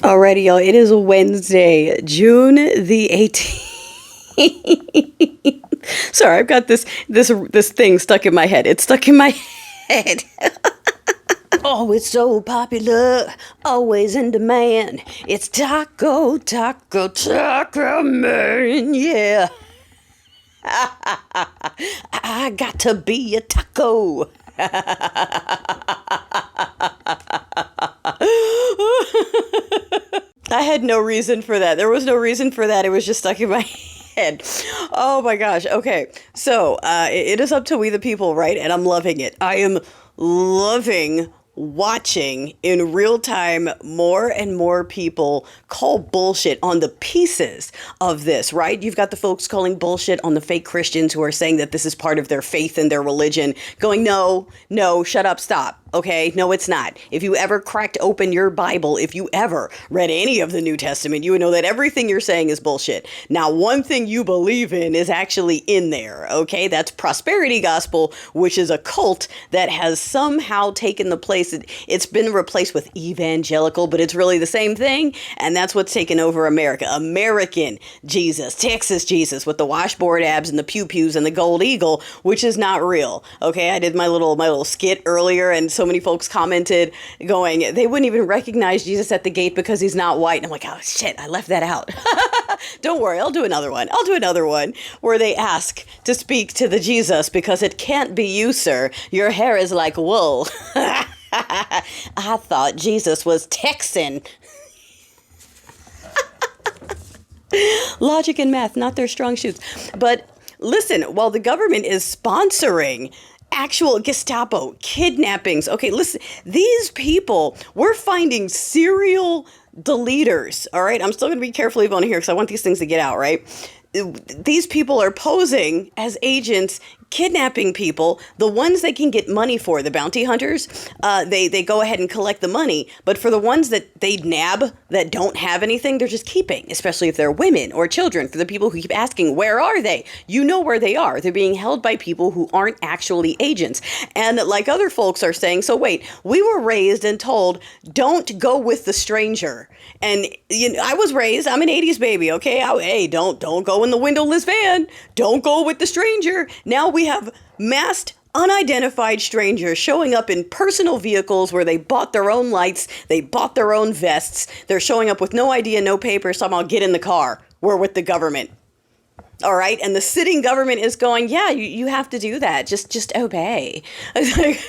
Alrighty, y'all. It is Wednesday, June the 18th. Sorry, I've got this thing stuck in my head. It's stuck in my head. Oh, it's so popular, always in demand. It's Taco Man, yeah. I got to be a taco. I had no reason for that. There was no reason for that. It was just stuck in my head. Oh my gosh. Okay. So, it is up to we the people, right? And I'm loving it. I am loving watching in real time more and more people call bullshit on the pieces of this, right? You've got the folks calling bullshit on the fake Christians who are saying that this is part of their faith and their religion, going, no, shut up, stop. Okay, no, it's not. If you ever cracked open your Bible, if you ever read any of the New Testament, you would know that everything you're saying is bullshit. Now, one thing you believe in is actually in there, okay? That's prosperity gospel, which is a cult that has somehow taken the place. It's been replaced with evangelical, but it's really the same thing, and that's what's taken over America. American Jesus, Texas Jesus, with the washboard abs and the pew-pews and the gold eagle, which is not real, okay? I did my little skit earlier, and so many folks commented going, they wouldn't even recognize Jesus at the gate because he's not white. And I'm like, oh shit, I left that out. Don't worry, I'll do another one. Where they ask to speak to the Jesus because it can't be you, sir. Your hair is like wool. I thought Jesus was Texan. Logic and math, not their strong suits. But listen, while the government is sponsoring actual Gestapo kidnappings. Okay, listen, these people, we're finding serial deleters. All right, I'm still going to be careful even on here because I want these things to get out, right? These people are posing as agents, kidnapping people, the ones they can get money for, the bounty hunters, they go ahead and collect the money. But for the ones that they nab that don't have anything, they're just keeping, especially if they're women or children. For the people who keep asking, where are they? You know where they are. They're being held by people who aren't actually agents. And like other folks are saying, so wait, we were raised and told, don't go with the stranger. And you know, I was raised, I'm an 80s baby, okay? Hey, don't go in the windowless van. Don't go with the stranger. Now we have masked, unidentified strangers showing up in personal vehicles where they bought their own lights, they bought their own vests. They're showing up with no idea, no papers. Somehow get in the car. We're with the government. All right. And the sitting government is going, yeah, you have to do that. Just obey. It's like,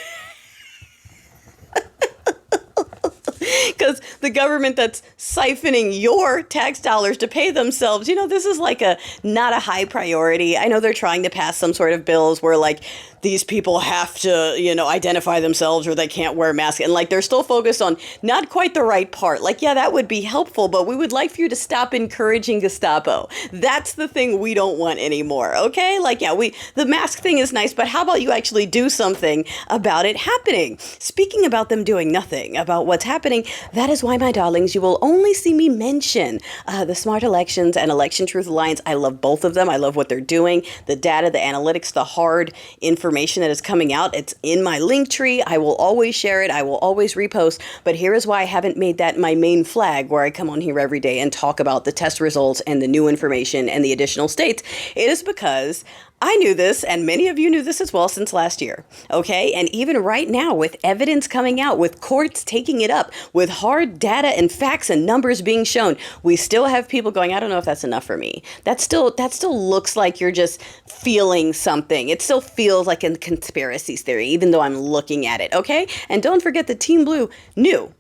because the government that's siphoning your tax dollars to pay themselves, you know, this is like not a high priority. I know they're trying to pass some sort of bills where like these people have to, you know, identify themselves or they can't wear masks. And like they're still focused on not quite the right part. Like, yeah, that would be helpful, but we would like for you to stop encouraging Gestapo. That's the thing we don't want anymore. Okay. Like, yeah, the mask thing is nice, but how about you actually do something about it happening? Speaking about them doing nothing about what's happening, that is why, my darlings, you will only see me mention the Smart Elections and Election Truth Alliance. I love both of them. I love what they're doing. The data, the analytics, the hard information that is coming out. It's in my link tree. I will always share it. I will always repost. But here is why I haven't made that my main flag where I come on here every day and talk about the test results and the new information and the additional states. It is because I knew this, and many of you knew this as well since last year, okay? And even right now, with evidence coming out, with courts taking it up, with hard data and facts and numbers being shown, we still have people going, I don't know if that's enough for me. That still looks like you're just feeling something. It still feels like a conspiracy theory, even though I'm looking at it, okay? And don't forget that Team Blue knew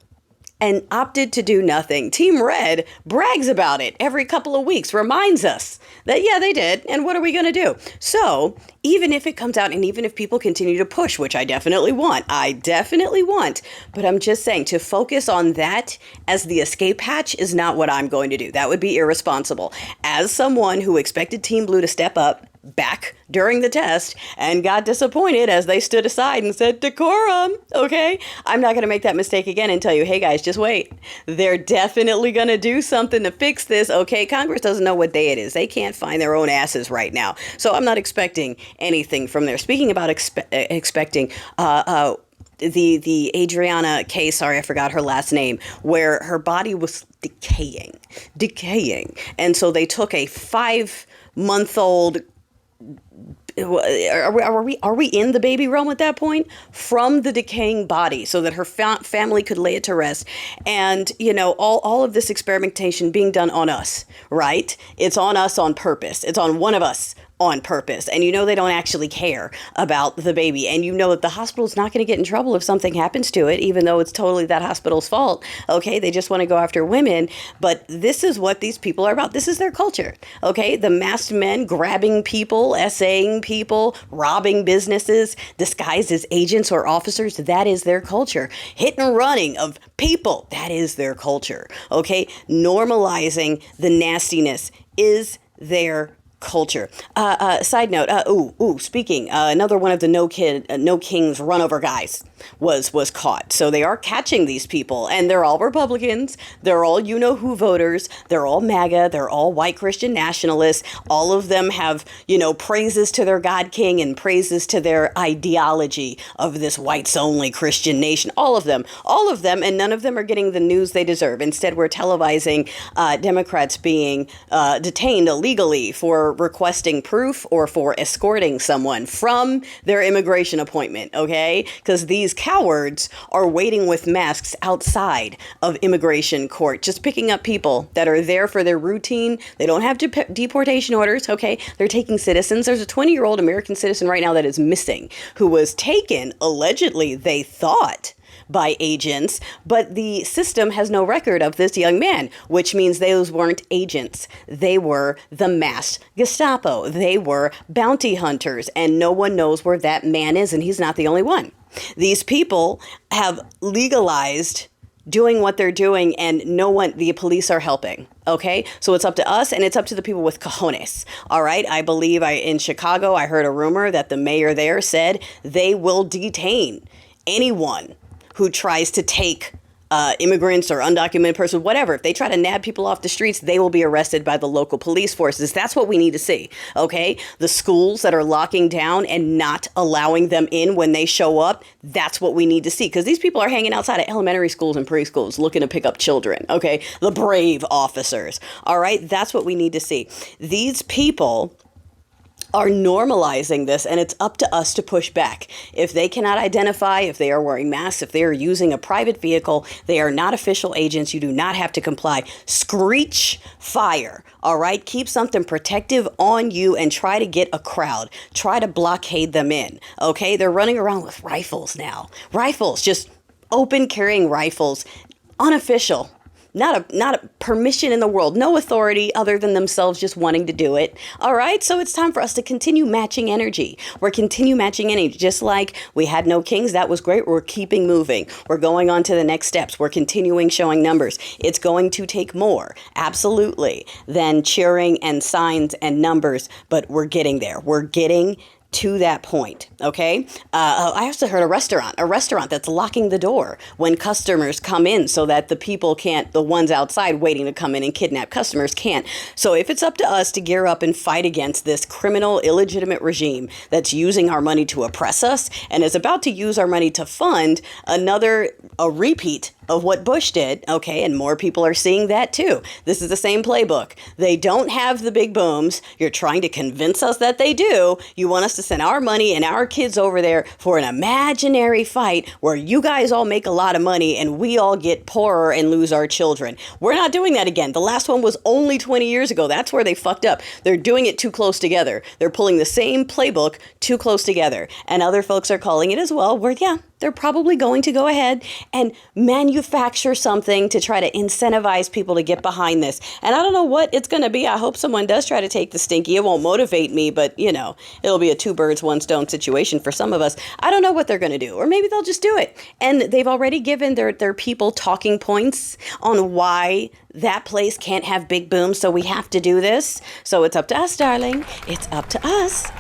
and opted to do nothing. Team Red brags about it every couple of weeks, reminds us that, yeah, they did. And what are we going to do? So even if it comes out and even if people continue to push, which I definitely want, but I'm just saying to focus on that as the escape hatch is not what I'm going to do. That would be irresponsible. As someone who expected Team Blue to step up back during the test and got disappointed as they stood aside and said decorum, okay? I'm not going to make that mistake again and tell you, hey guys, just wait. They're definitely going to do something to fix this, okay? Congress doesn't know what day it is. They can't find their own asses right now. So I'm not expecting anything from there. Speaking about expecting, the Adriana case, sorry, I forgot her last name, where her body was decaying. And so they took a 5-month-old, are we in the baby realm at that point, from the decaying body, so that her family could lay it to rest. And, all of this experimentation being done on us, right? It's on us on purpose. It's on one of us on purpose. And they don't actually care about the baby. And that the hospital's not going to get in trouble if something happens to it, even though it's totally that hospital's fault. Okay, they just want to go after women. But this is what these people are about. This is their culture. Okay, the masked men grabbing people, essaying people, robbing businesses, disguised as agents or officers. That is their culture. Hit and running of people. That is their culture. Okay, normalizing the nastiness is their culture. Side note. Speaking, another one of the no kings run over guys was caught. So they are catching these people, and they're all Republicans. They're all who voters. They're all MAGA. They're all white Christian nationalists. All of them have praises to their God King and praises to their ideology of this whites only Christian nation. All of them, and none of them are getting the news they deserve. Instead, we're televising Democrats being detained illegally for requesting proof or for escorting someone from their immigration appointment, okay? Because these cowards are waiting with masks outside of immigration court, just picking up people that are there for their routine. They don't have deportation orders, okay? They're taking citizens. There's a 20-year-old American citizen right now that is missing, who was taken, allegedly, they thought, by agents, but the system has no record of this young man, which means those weren't agents. They were the masked Gestapo. They were bounty hunters, and no one knows where that man is, and he's not the only one. These people have legalized doing what they're doing, and the police are helping. Okay, so it's up to us, and it's up to the people with cojones. All right, I believe in Chicago, I heard a rumor that the mayor there said they will detain anyone who tries to take immigrants or undocumented persons, whatever. If they try to nab people off the streets, they will be arrested by the local police forces. That's what we need to see, okay? The schools that are locking down and not allowing them in when they show up, that's what we need to see, because these people are hanging outside of elementary schools and preschools looking to pick up children, okay? The brave officers, all right? That's what we need to see. These people are normalizing this, and it's up to us to push back. If they cannot identify, if they are wearing masks, if they are using a private vehicle, they are not official agents. You do not have to comply. Screech fire, all right? Keep something protective on you and try to get a crowd. Try to blockade them in, okay? They're running around with rifles now. Rifles, just open carrying rifles, unofficial. Not a permission in the world, no authority other than themselves just wanting to do it. All right, so it's time for us to continue matching energy. We're continue matching energy, just like we had no kings. That was great. We're keeping moving. We're going on to the next steps. We're continuing showing numbers. It's going to take more, absolutely, than cheering and signs and numbers, but we're getting there. We're getting to that point, okay? I also heard a restaurant that's locking the door when customers come in so that the people can't, the ones outside waiting to come in and kidnap customers can't. So if it's up to us to gear up and fight against this criminal, illegitimate regime that's using our money to oppress us and is about to use our money to fund a repeat of what Bush did, okay, and more people are seeing that too. This is the same playbook. They don't have the big booms. You're trying to convince us that they do. You want us to send our money and our kids over there for an imaginary fight where you guys all make a lot of money and we all get poorer and lose our children. We're not doing that again. The last one was only 20 years ago. That's where they fucked up. They're doing it too close together. They're pulling the same playbook too close together. And other folks are calling it as well, where, yeah, they're probably going to go ahead and manufacture something to try to incentivize people to get behind this. And I don't know what it's going to be. I hope someone does try to take the stinky. It won't motivate me, but, you know, it'll be a two birds, one stone situation for some of us. I don't know what they're going to do. Or maybe they'll just do it. And they've already given their people talking points on why that place can't have big booms, so we have to do this. So it's up to us, darling. It's up to us.